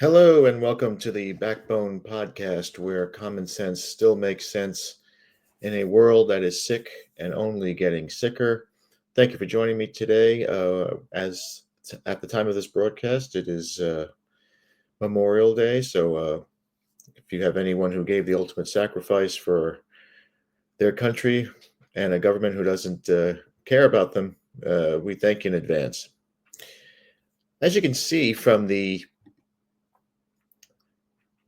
Hello, and welcome to the Backbone Podcast, where common sense still makes sense in a world that is sick and only getting sicker. Thank you for joining me today. At the time of this broadcast, it is Memorial Day. So, if you have anyone who gave the ultimate sacrifice for their country and a government who doesn't care about them, we thank you in advance. As you can see from the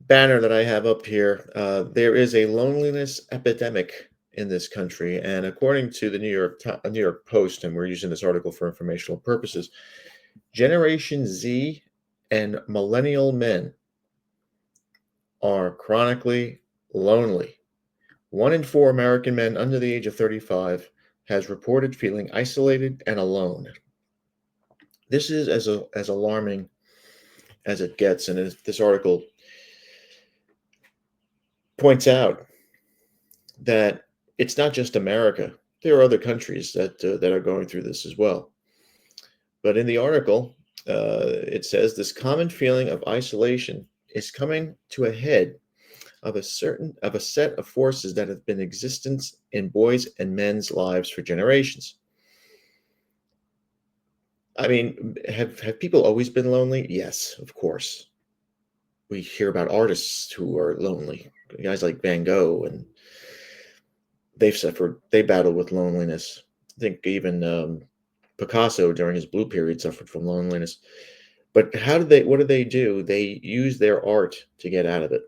banner that I have up here, there is a loneliness epidemic in this country, and according to the New York Post, and we're using this article for informational purposes, Generation Z and millennial men are chronically lonely. 1 in 4 American men under the age of 35 has reported feeling isolated and alone. This is as alarming as it gets, and this article points out that it's not just America. There are other countries that are going through this as well. But in the article, it says this common feeling of isolation is coming to a head of a set of forces that have been in existence in boys and men's lives for generations. I mean, have people always been lonely? Yes, of course. We hear about artists who are lonely, guys like Van Gogh, and they battled with loneliness. I think even Picasso during his blue period suffered from loneliness. But what do they do? They use their art to get out of it.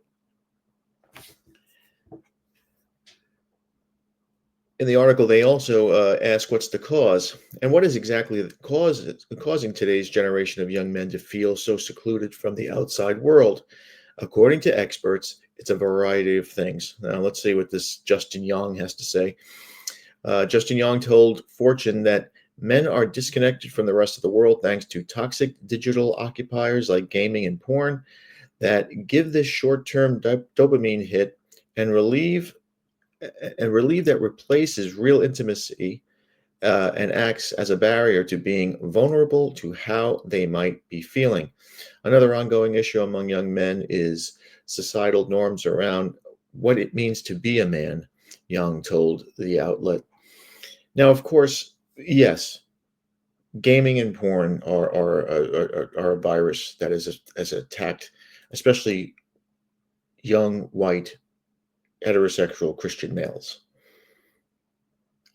In the article, they also ask what's the cause, and what is exactly causing today's generation of young men to feel so secluded from the outside world. According to experts, it's a variety of things. Now, let's see what this Justin Young has to say. Justin Young told Fortune that men are disconnected from the rest of the world thanks to toxic digital occupiers like gaming and porn that give this short-term dopamine hit and relieve that replaces real intimacy and acts as a barrier to being vulnerable to how they might be feeling. Another ongoing issue among young men is societal norms around what it means to be a man, Young told the outlet. Now, of course, yes, gaming and porn are a virus that has attacked, especially young white heterosexual Christian males.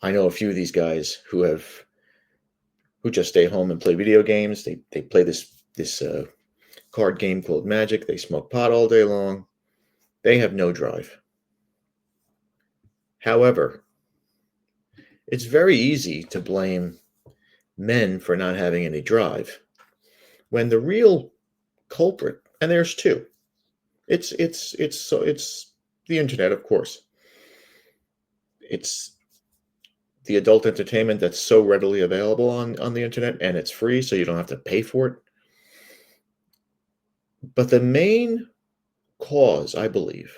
I know a few of these guys who just stay home and play video games. They play this card game called Magic. They smoke pot all day long. They have no drive. However, it's very easy to blame men for not having any drive when the real culprit, and there's two. It's the internet, of course. It's the adult entertainment that's so readily available on the internet, and it's free, so you don't have to pay for it. But the main cause, I believe,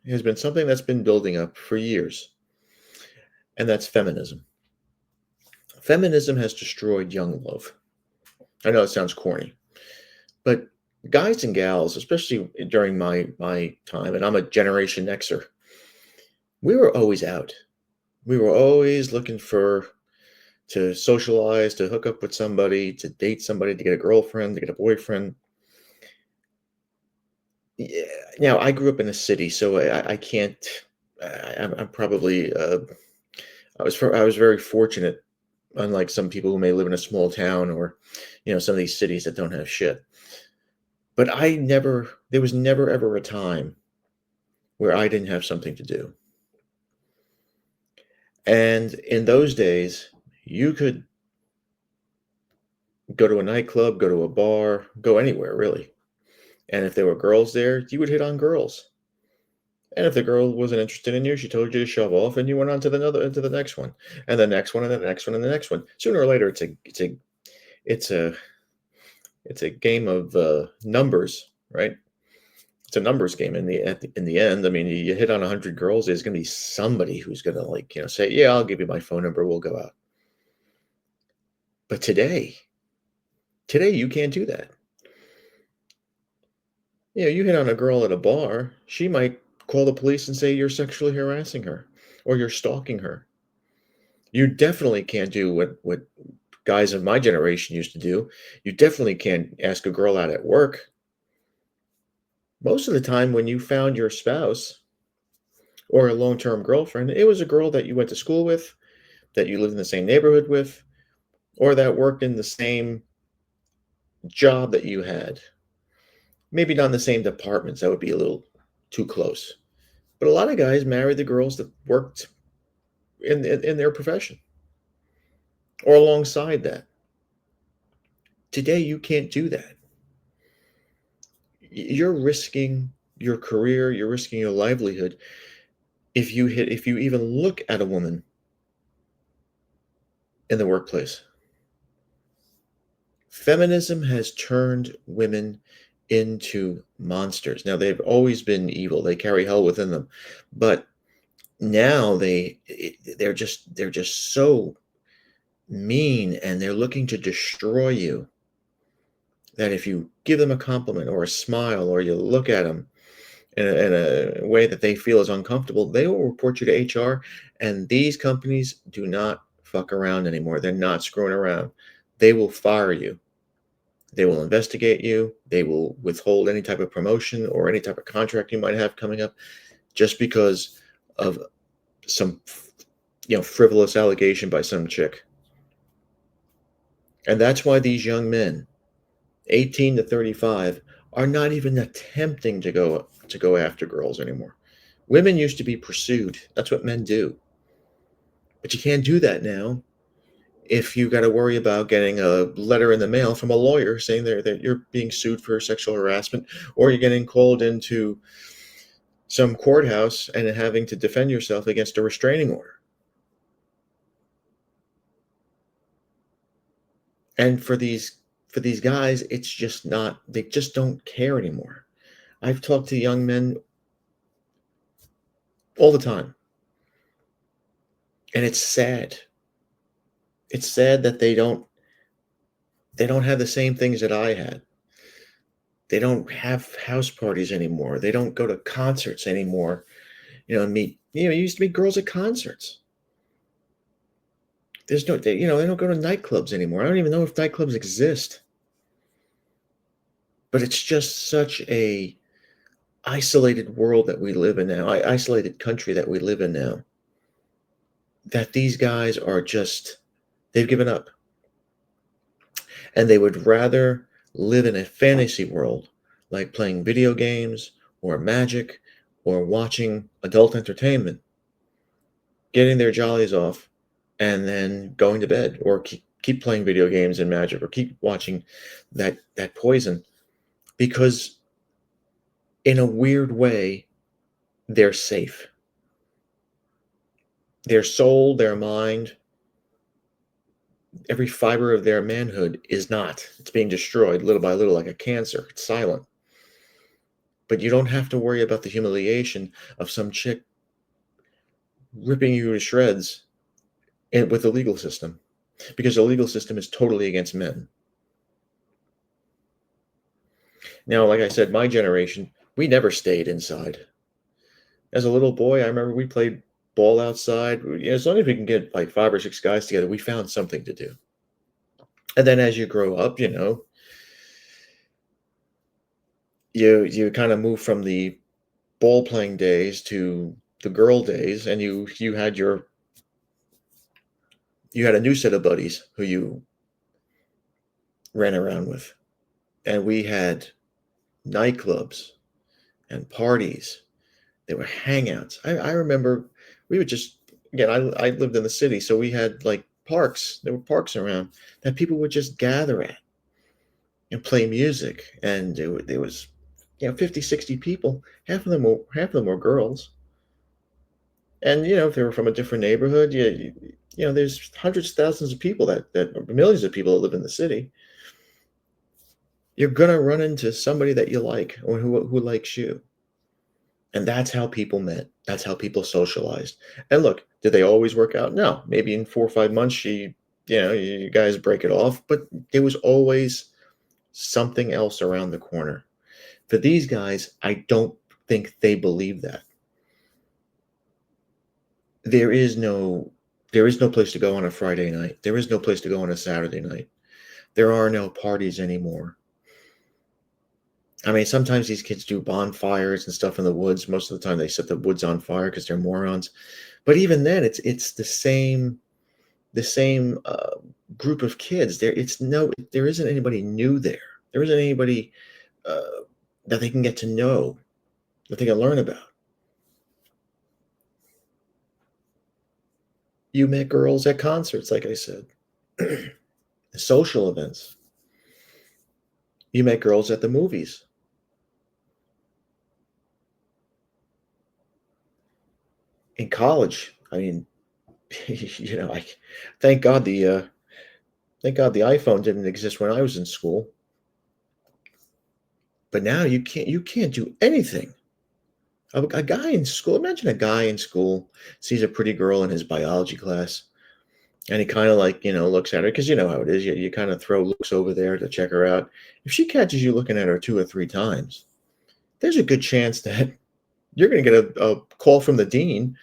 has been something that's been building up for years, and that's feminism. Feminism has destroyed young love. I know it sounds corny, but guys and gals, especially during my time, and I'm a Generation Xer, we were always out. We were always looking to socialize, to hook up with somebody, to date somebody, to get a girlfriend, to get a boyfriend. Yeah, now I grew up in a city, so I can't. I'm probably. I was very fortunate, unlike some people who may live in a small town or, some of these cities that don't have shit. But there was never ever a time where I didn't have something to do. And in those days, you could go to a nightclub, go to a bar, go anywhere really. And if there were girls there, you would hit on girls. And if the girl wasn't interested in you, she told you to shove off, and you went on to the next one, and the next one, and the next one, and the next one. Sooner or later, it's a game of numbers, right? It's a numbers game in the end. I mean, you hit on 100 girls, there's going to be somebody who's going to say, "Yeah, I'll give you my phone number. We'll go out." But today you can't do that. You hit on a girl at a bar, she might call the police and say you're sexually harassing her or you're stalking her. You definitely can't do what guys of my generation used to do. You definitely can't ask a girl out at work. Most of the time, when you found your spouse or a long term girlfriend, it was a girl that you went to school with, that you lived in the same neighborhood with, or that worked in the same job that you had. Maybe not in the same departments, that would be a little too close. But a lot of guys married the girls that worked in their profession or alongside that. Today, you can't do that. You're risking your career, you're risking your livelihood if you even look at a woman in the workplace. Feminism has turned women into monsters. Now they've always been evil. They carry hell within them. But now they're just so mean, and they're looking to destroy you, that if you give them a compliment or a smile or you look at them in a way that they feel is uncomfortable, they will report you to HR. And these companies do not fuck around anymore. They're not screwing around. They will fire you. They will investigate you. They will withhold any type of promotion or any type of contract you might have coming up just because of some frivolous allegation by some chick. And that's why these young men, 18 to 35, are not even attempting to go after girls anymore. Women used to be pursued. That's what men do. But you can't do that now if you got to worry about getting a letter in the mail from a lawyer saying that you're being sued for sexual harassment, or you're getting called into some courthouse and having to defend yourself against a restraining order. And for these guys, it's just not, they just don't care anymore. I've talked to young men all the time, and it's sad. It's sad that they don't have the same things that I had. They don't have house parties anymore. They don't go to concerts anymore. And you used to meet girls at concerts. They don't go to nightclubs anymore. I don't even know if nightclubs exist. But it's just such a isolated world that we live in now, isolated country that we live in now, that these guys are just, they've given up. And they would rather live in a fantasy world, like playing video games or magic or watching adult entertainment, getting their jollies off, and then going to bed, or keep playing video games and magic, or keep watching that poison, because in a weird way they're safe. Their soul, their mind, every fiber of their manhood is not. It's being destroyed little by little, like a cancer. It's silent. But you don't have to worry about the humiliation of some chick ripping you to shreds with the legal system, because the legal system is totally against men. Now, like I said, my generation, we never stayed inside. As a little boy, I remember we played ball outside. As long as we can get like 5 or 6 guys together, we found something to do. And then as you grow up, you kind of move from the ball playing days to the girl days, and you had a new set of buddies who you ran around with. And we had nightclubs and parties. There were hangouts. I remember we would just, again, I lived in the city, so we had like parks. There were parks around that people would just gather at and play music. And there was 50, 60 people. Half of them were girls. And if they were from a different neighborhood, there's hundreds, thousands of people that millions of people that live in the city. You're gonna run into somebody that you like, or who likes you. And that's how people met. That's how people socialized. And look, did they always work out? No. Maybe in 4 or 5 months, you guys break it off, but there was always something else around the corner For these guys, I don't think they believe that. There is no there is no place to go on a Friday night. There is no place to go on a Saturday night. There are no parties anymore. I mean, sometimes these kids do bonfires and stuff in the woods. Most of the time, they set the woods on fire because they're morons. But even then, it's the same group of kids. There isn't anybody new there. There isn't anybody uh, that they can get to know, that they can learn about. You met girls at concerts, like I said, social events. You met girls at the movies. In college. I mean, I thank God the iPhone didn't exist when I was in school. But now you can't do anything. A guy in school, imagine a guy in school sees a pretty girl in his biology class, and he kind of like, looks at her because you know how it is. You kind of throw looks over there to check her out. If she catches you looking at her two or three times, there's a good chance that you're going to get a call from the dean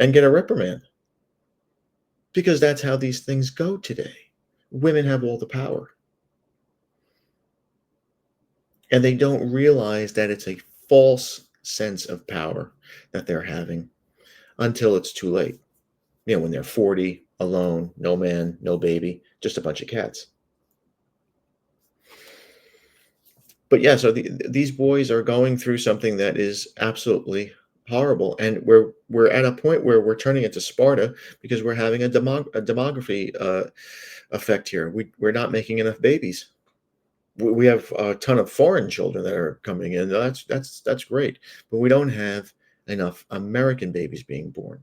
and get a reprimand, because that's how these things go today. Women have all the power, and they don't realize that it's a false sense of power that they're having until it's too late. When they're 40, alone, no man, no baby, just a bunch of cats. But yeah, so these boys are going through something that is absolutely horrible, and we're at a point where we're turning into Sparta because we're having a demography effect here. We're not making enough babies. We have a ton of foreign children that are coming in. That's great, but we don't have enough American babies being born.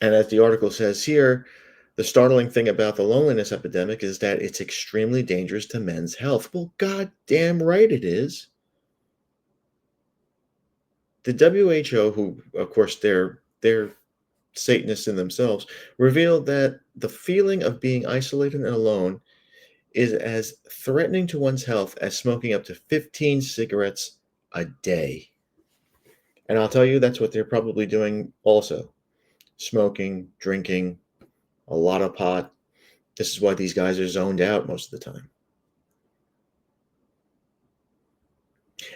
And as the article says here, the startling thing about the loneliness epidemic is that it's extremely dangerous to men's health. Well, goddamn right it is. The WHO, who of course they're Satanists in themselves, revealed that the feeling of being isolated and alone is as threatening to one's health as smoking up to 15 cigarettes a day. And I'll tell you, that's what they're probably doing also. Smoking, drinking, a lot of pot. This is why these guys are zoned out most of the time.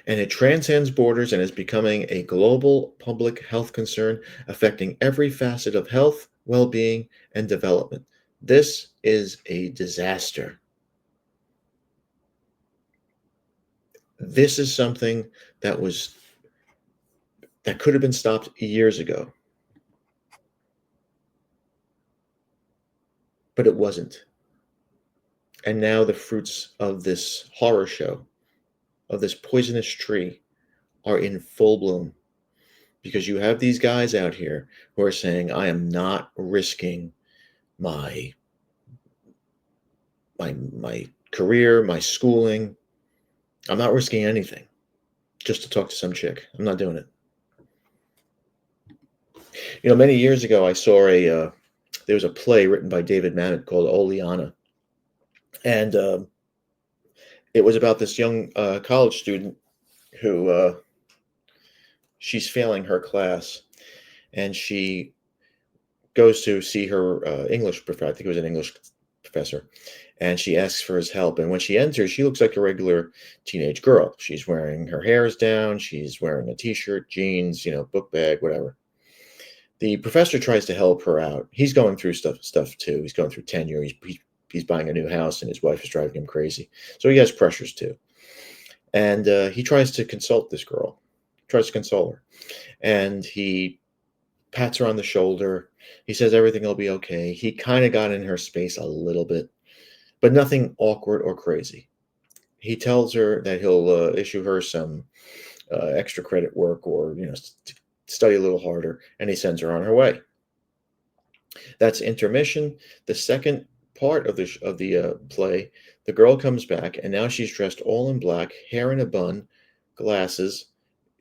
And it transcends borders and is becoming a global public health concern affecting every facet of health, well being, and development. This is a disaster. This is something that was that could have been stopped years ago, but it wasn't. And now the fruits of this horror show, of this poisonous tree, are in full bloom, because you have these guys out here who are saying, I am not risking my my career, my schooling. I'm not risking anything just to talk to some chick. I'm not doing it. Many years ago, I saw there was a play written by David Mamet called Oleana, and it was about this young college student who she's failing her class, and she goes to see her English professor. I think it was an English professor, and she asks for his help. And when she enters, she looks like a regular teenage girl. She's wearing her hair is down. She's wearing a t-shirt, jeans, book bag, whatever. The professor tries to help her out. He's going through stuff too. He's going through tenure. He's buying a new house, and his wife is driving him crazy. So he has pressures too. And he tries to consult this girl, tries to console her, and he pats her on the shoulder. He says everything will be okay. He kind of got in her space a little bit, but nothing awkward or crazy. He tells her that he'll issue her some extra credit work, or study a little harder, and he sends her on her way. That's intermission. The second part of the play, the girl comes back, and now she's dressed all in black, hair in a bun, glasses.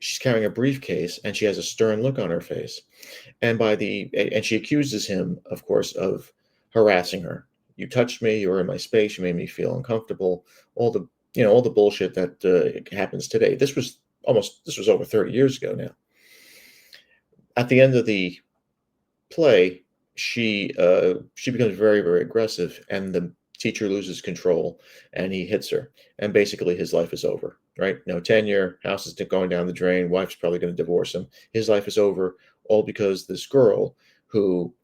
She's carrying a briefcase, and she has a stern look on her face. And she accuses him, of course, of harassing her. You touched me, you were in my space, you made me feel uncomfortable. All the all the bullshit that happens today. This was over 30 years ago now. At the end of the play, she becomes very, very aggressive, and the teacher loses control, and he hits her, and basically his life is over. Right? No tenure, house is going down the drain, wife's probably going to divorce him. His life is over, all because this girl who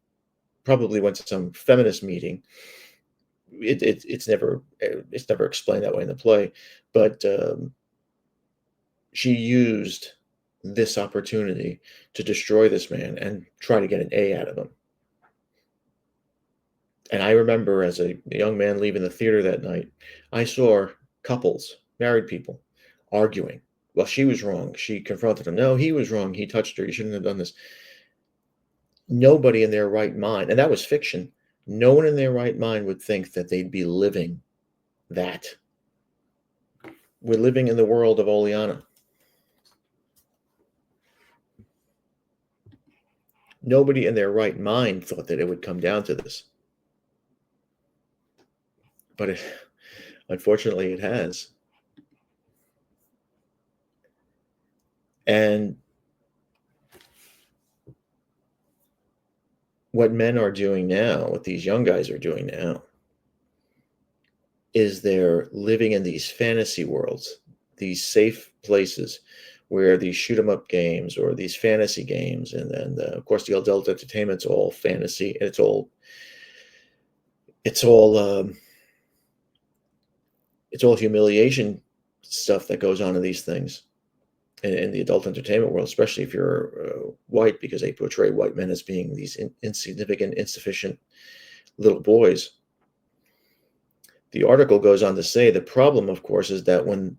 probably went to some feminist meeting. It's never explained that way in the play, but she used this opportunity to destroy this man and try to get an A out of him. And I remember as a young man leaving the theater that night, I saw couples, married people, arguing. Well, she was wrong. She confronted him. No, he was wrong. He touched her. You shouldn't have done this. Nobody in their right mind, and that was fiction, no one in their right mind would think that they'd be living that. We're living in the world of Oleana. Nobody in their right mind thought that it would come down to this. But unfortunately, it has. And what men are doing now, what these young guys are doing now, is they're living in these fantasy worlds, these safe places where these shoot 'em up games or these fantasy games, and then of course the adult entertainment's all fantasy, and it's all it's all humiliation stuff that goes on in these things in the adult entertainment world, especially if you're white, because they portray white men as being these insignificant, insufficient little boys. The article goes on to say the problem, of course, is that when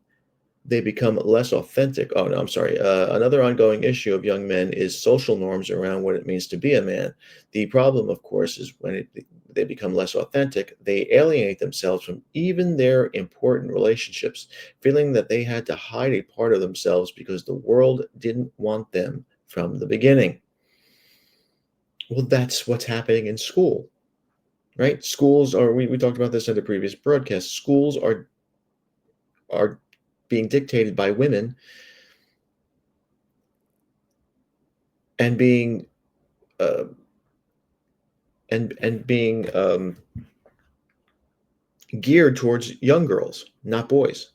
they become less authentic. Oh, no, I'm sorry. Another ongoing issue of young men is social norms around what it means to be a man. The problem, of course, is they become less authentic, they alienate themselves from even their important relationships, feeling that they had to hide a part of themselves because the world didn't want them from the beginning. Well, that's what's happening in school, right? Schools are, we talked about this in the previous broadcast, schools are being dictated by women and being uh, being geared towards young girls, not boys.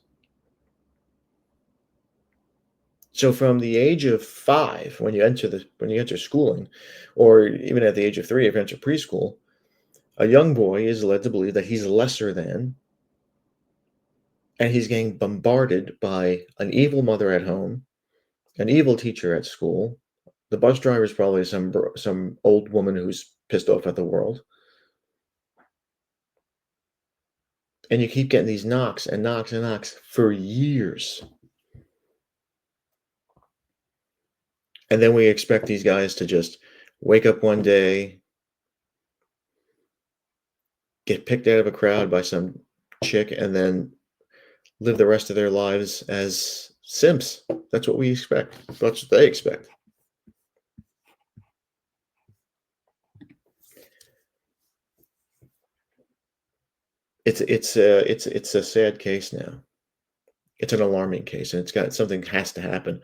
So from the age of 5, when you enter schooling, or even at the age of 3, if you enter preschool, a young boy is led to believe that he's lesser than, and he's getting bombarded by an evil mother at home, an evil teacher at school. The bus driver is probably some old woman who's pissed off at the world, and you keep getting these knocks and knocks and knocks for years. And then we expect these guys to just wake up one day, get picked out of a crowd by some chick, and then live the rest of their lives as simps. That's what we expect. That's what they expect. It's a sad case now. It's an alarming case, and it's got something has to happen.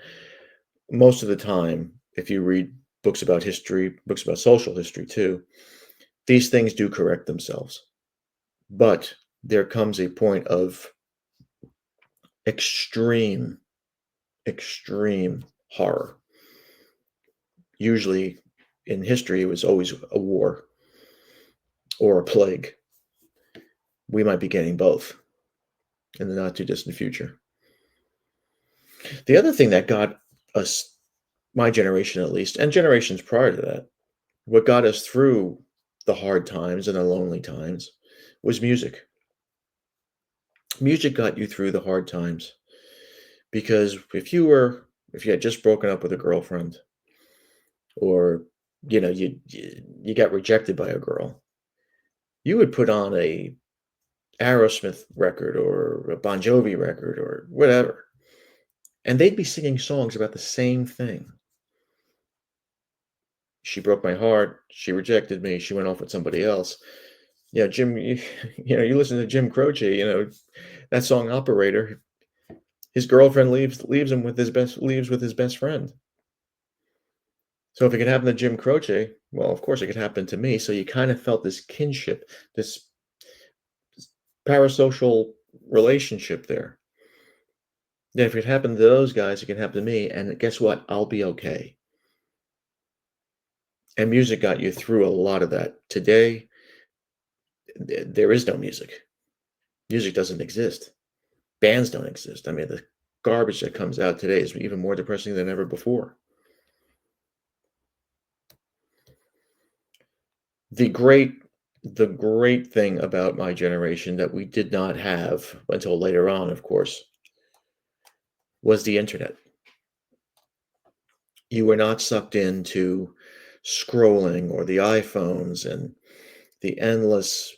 Most of the time, if you read books about history, books about social history too, these things do correct themselves. But there comes a point of extreme, extreme horror. Usually in history, it was always a war or a plague. We might be getting both in the not too distant future. The other thing that got us, my generation at least, and generations prior to that, what got us through the hard times and the lonely times was music. Music got you through the hard times because if you had just broken up with a girlfriend, or you got rejected by a girl, you would put on a Aerosmith record or a Bon Jovi record or whatever, and they'd be singing songs about the same thing. She broke my heart, she rejected me, she went off with somebody else. Yeah, Jim, you listen to Jim Croce, that song Operator, his girlfriend leaves him with his best leaves with his best friend. So if it could happen to Jim Croce, well, of course it could happen to me. So you kind of felt this kinship, this parasocial relationship there. That if it happened to those guys, it can happen to me. And guess what? I'll be okay. And music got you through a lot of that. Today, there is no music. Music doesn't exist. Bands don't exist. I mean, the garbage that comes out today is even more depressing than ever before. The great the great thing about my generation that we did not have until later on, of course, was the internet. You were not sucked into scrolling or the iPhones and the endless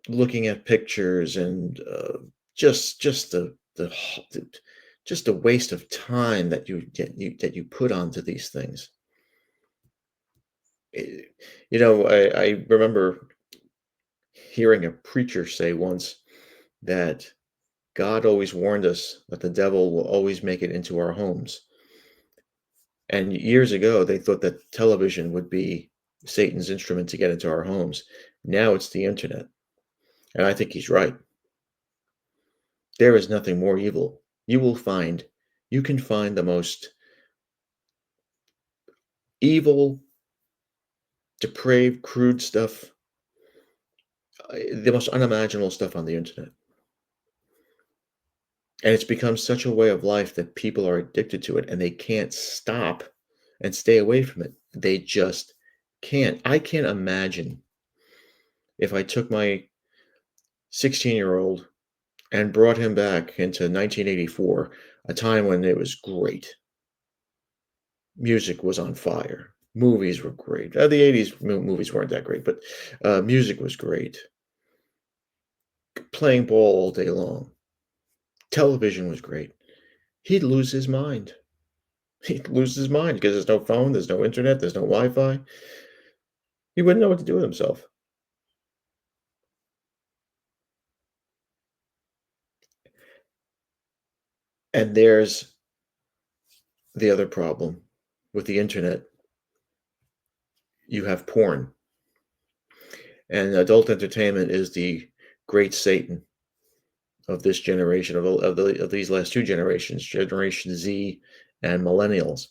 looking at pictures and just the just a waste of time that you put onto these things. Eh, I remember hearing a preacher say once that God always warned us that the devil will always make it into our homes. And years ago, they thought that television would be Satan's instrument to get into our homes. Now it's the internet. And I think he's right. There is nothing more evil. You can find the most evil, depraved, crude stuff, the most unimaginable stuff on the internet. And it's become such a way of life that people are addicted to it and they can't stop and stay away from it. They just can't. I can't imagine if I took my 16-year-old and brought him back into 1984, a time when it was great. Music was on fire. Movies were great. The 80s movies weren't that great, but music was great. Playing ball all day long. Television was great. He'd lose his mind. He'd lose his mind because there's no phone, there's no internet, there's no Wi-Fi. He wouldn't know what to do with himself. And there's the other problem with the internet. You have porn, and adult entertainment is the great Satan of this generation, of these last two generations, Generation Z and millennials,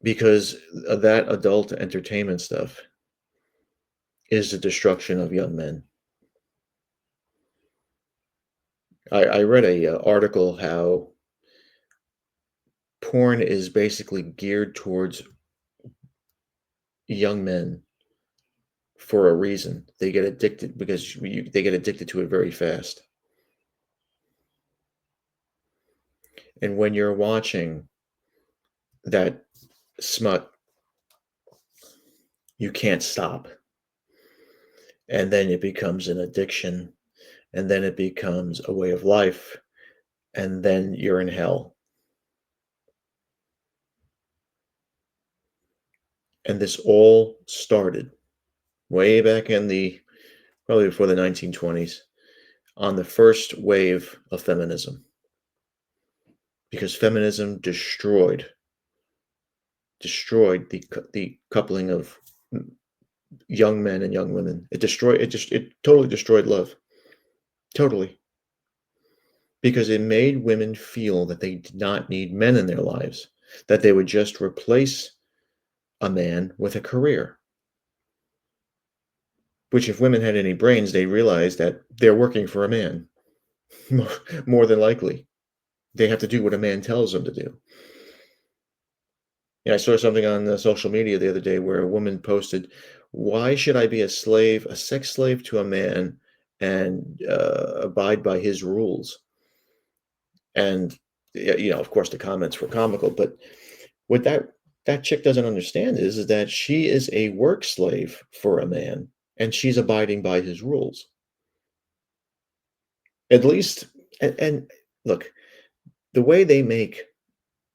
because of that adult entertainment stuff is the destruction of young men. I read a article how porn is basically geared towards young men for a reason. They get addicted because they get addicted to it very fast. And when you're watching that smut, you can't stop. And then it becomes an addiction, and then it becomes a way of life, and then you're in hell. And this all started way back in the probably before the 1920s on the first wave of feminism, because feminism destroyed the coupling of young men and young women. It totally destroyed love. Totally. Because it made women feel that they did not need men in their lives, that they would just replace a man with a career. Which, if women had any brains, they realize that they're working for a man, more than likely. They have to do what a man tells them to do. I saw something on social media the other day where a woman posted, "Why should I be a slave, a sex slave to a man, and abide by his rules?" And of course, the comments were comical. But what that chick doesn't understand is that she is a work slave for a man, and she's abiding by his rules. At least, and look, the way they make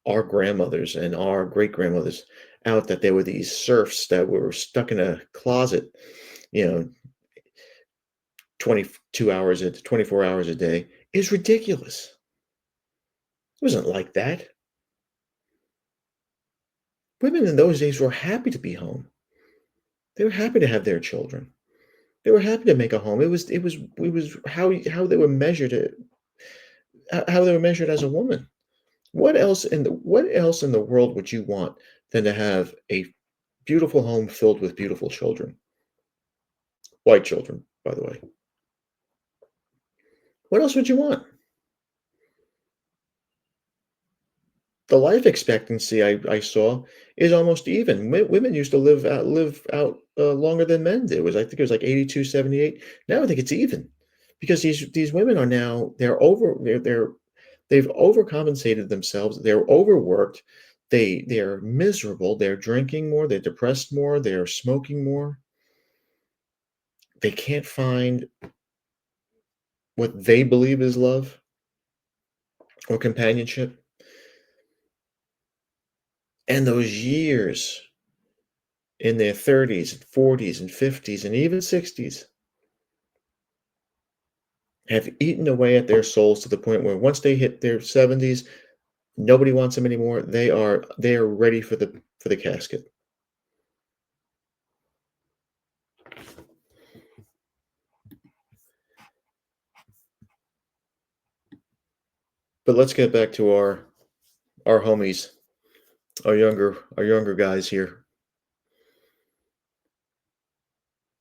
our grandmothers and our great grandmothers out that they were these serfs that were stuck in a closet, you know, 22 hours 24 hours a day is ridiculous. It wasn't like that. Women in those days were happy to be home. They were happy to have their children. They were happy to make a home. It was how they were measured how they were measured as a woman. What else in the world would you want than to have a beautiful home filled with beautiful children? White children, by the way. What else would you want? The life expectancy I saw is almost even. Women used to live out longer than men did. I think it was like 82, 78. Now I think it's even because these women are now they've overcompensated themselves. They're overworked. They're miserable. They're drinking more. They're depressed more. They're smoking more. They can't find what they believe is love or companionship. And those years in their 30s and 40s and 50s and even 60s have eaten away at their souls to the point where once they hit their 70s, nobody wants them anymore. They are ready for the casket. But let's get back to our homies, our younger guys here.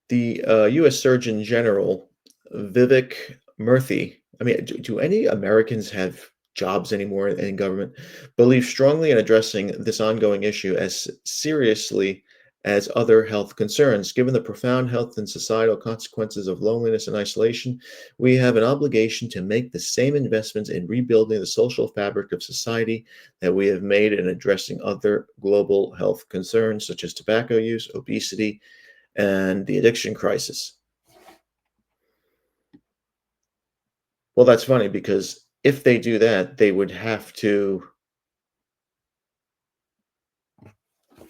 The U.S. Surgeon General Vivek Murthy. I mean, do any Americans have jobs anymore in government? Believe strongly in addressing this ongoing issue as seriously as other health concerns. Given the profound health and societal consequences of loneliness and isolation, we have an obligation to make the same investments in rebuilding the social fabric of society that we have made in addressing other global health concerns such as tobacco use, obesity, and the addiction crisis. Well, that's funny because if they do that, they would have to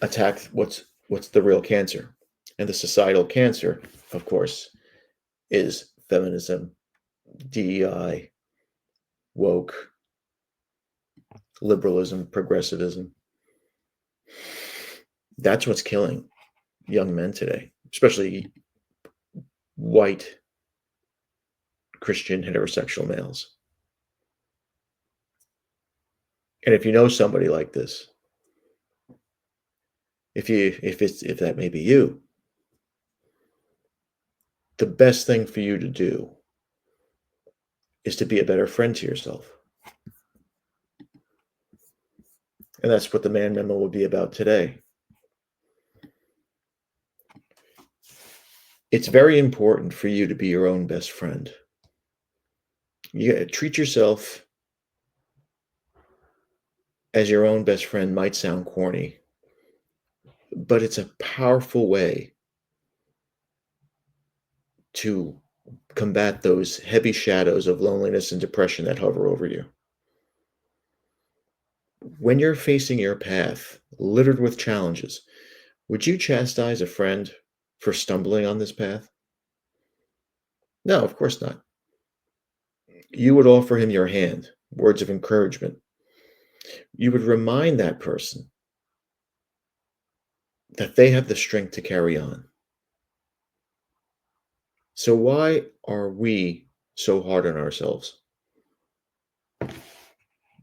attack what's the real cancer. And the societal cancer, of course, is feminism, DEI, woke, liberalism, progressivism. That's what's killing young men today, especially white Christian heterosexual males. And if you know somebody like this, if that may be you, the best thing for you to do is to be a better friend to yourself. And that's what the man memo will be about today. It's very important for you to be your own best friend. You gotta treat yourself as your own best friend might sound corny, but it's a powerful way to combat those heavy shadows of loneliness and depression that hover over you. When you're facing your path littered with challenges, would you chastise a friend for stumbling on this path? No, of course not. You would offer him your hand, words of encouragement. You would remind that person that they have the strength to carry on. So why are we so hard on ourselves?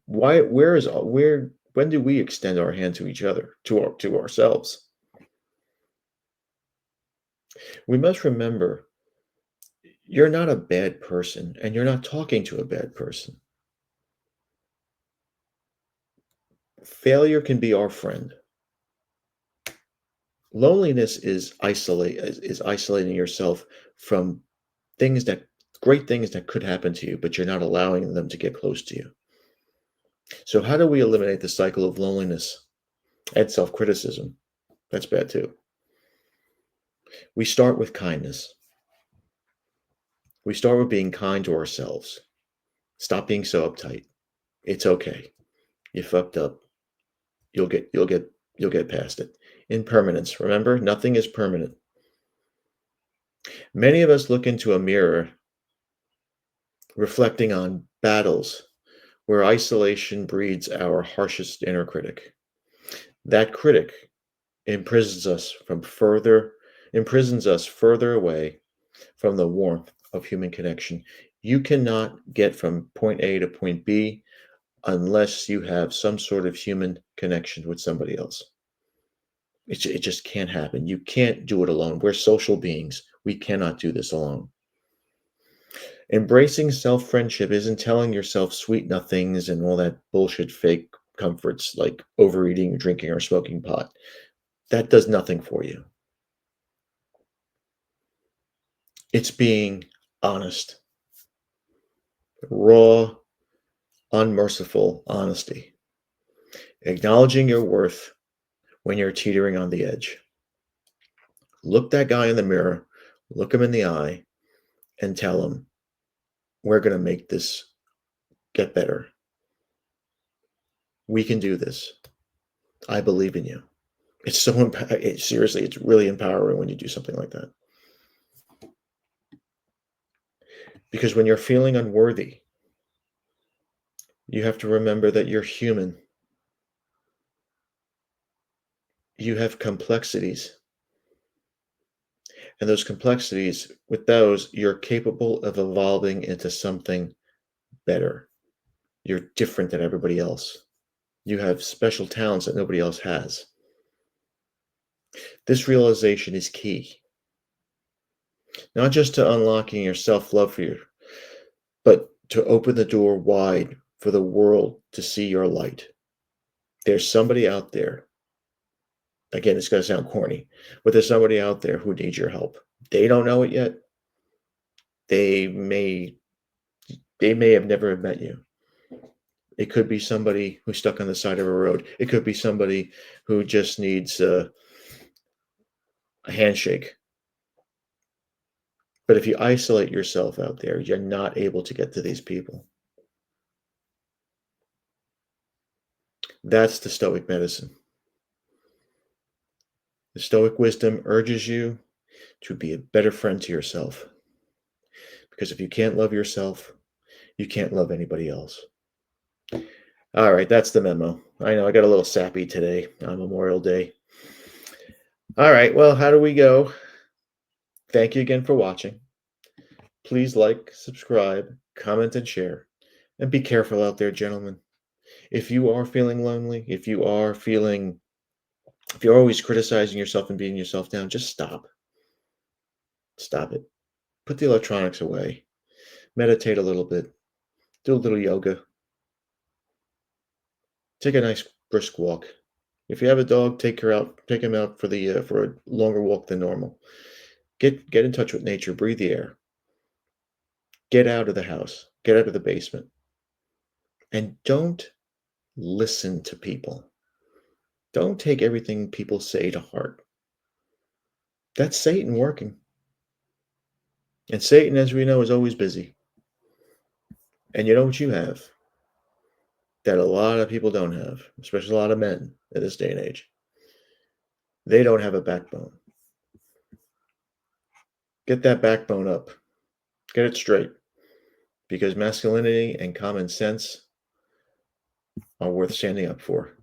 When do we extend our hand to each other, to ourselves? We must remember you're not a bad person and you're not talking to a bad person. Failure can be our friend. Loneliness is isolating yourself from things that great things that could happen to you, but you're not allowing them to get close to you. So how do we eliminate the cycle of loneliness and self-criticism? That's bad too. We start with kindness. We start with being kind to ourselves. Stop being so uptight. It's okay. You fucked up. You'll get past it. Impermanence. Remember, nothing is permanent. Many of us look into a mirror reflecting on battles where isolation breeds our harshest inner critic. That critic imprisons us further away from the warmth of human connection. You cannot get from point A to point B unless you have some sort of human connection with somebody else. It just can't happen. You can't do it alone. We're social beings. We cannot do this alone. Embracing self friendship isn't telling yourself sweet nothings and all that bullshit fake comforts like overeating, drinking, or smoking pot. That does nothing for you. It's being honest, raw, unmerciful honesty, acknowledging your worth when you're teetering on the edge. Look that guy in the mirror, look him in the eye, and tell him, we're going to make this get better. We can do this. I believe in you. It's so seriously, it's really empowering when you do something like that. Because when you're feeling unworthy, you have to remember that you're human. You have complexities. And those complexities, with those, you're capable of evolving into something better. You're different than everybody else. You have special talents that nobody else has. This realization is key, not just to unlocking your self love for you, but to open the door wide for the world to see your light. There's somebody out there. Again, it's going to sound corny, but there's somebody out there who needs your help. They don't know it yet. They may have never met you. It could be somebody who's stuck on the side of a road. It could be somebody who just needs a handshake. But if you isolate yourself out there, you're not able to get to these people. That's the Stoic medicine. The Stoic wisdom urges you to be a better friend to yourself. Because if you can't love yourself, you can't love anybody else. All right, that's the memo. I know I got a little sappy today on Memorial Day. All right, well, how do we go? Thank you again for watching. Please like, subscribe, comment, and share. And be careful out there, gentlemen. If you are feeling lonely, if you're always criticizing yourself and beating yourself down, just stop. Stop it. Put the electronics away. Meditate a little bit. Do a little yoga. Take a nice brisk walk. If you have a dog, take him out for a longer walk than normal. Get in touch with nature, breathe the air. Get out of the house, get out of the basement. And don't listen to people. Don't take everything people say to heart. That's Satan working. And Satan, as we know, is always busy. And you know what you have that a lot of people don't have, especially a lot of men in this day and age? They don't have a backbone. Get that backbone up. Get it straight. Because masculinity and common sense are worth standing up for.